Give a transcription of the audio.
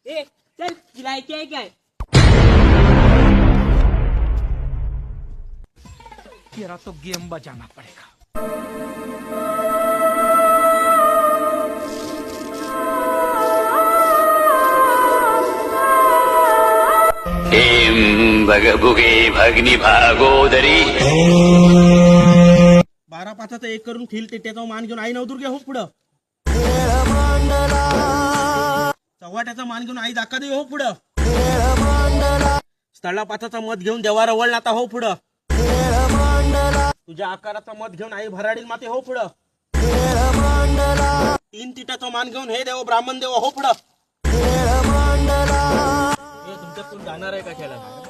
ए चल जिलायची आहे काय? तेरा तो गेम बजाना पड़ेगा. भगभुगे भगनी भागोदरी 12-5 एक करून ठेल त्याचा मान घेऊन आई नवदुर्गे हो पुढं. चव्हाट्याचा मान घेऊन आई दाखा हो पुढं. स्थळा 5चा मत घेऊन देवार वळ आता हो पुढं. तुझ्या आकाराचा मत घेऊन आई भराडील माते हो पुढं. 3 तिटाचा मान घेऊन हे देव ब्राह्मण देव हो पुढं. तुमच्यातून जाणार आहे का खेळायला?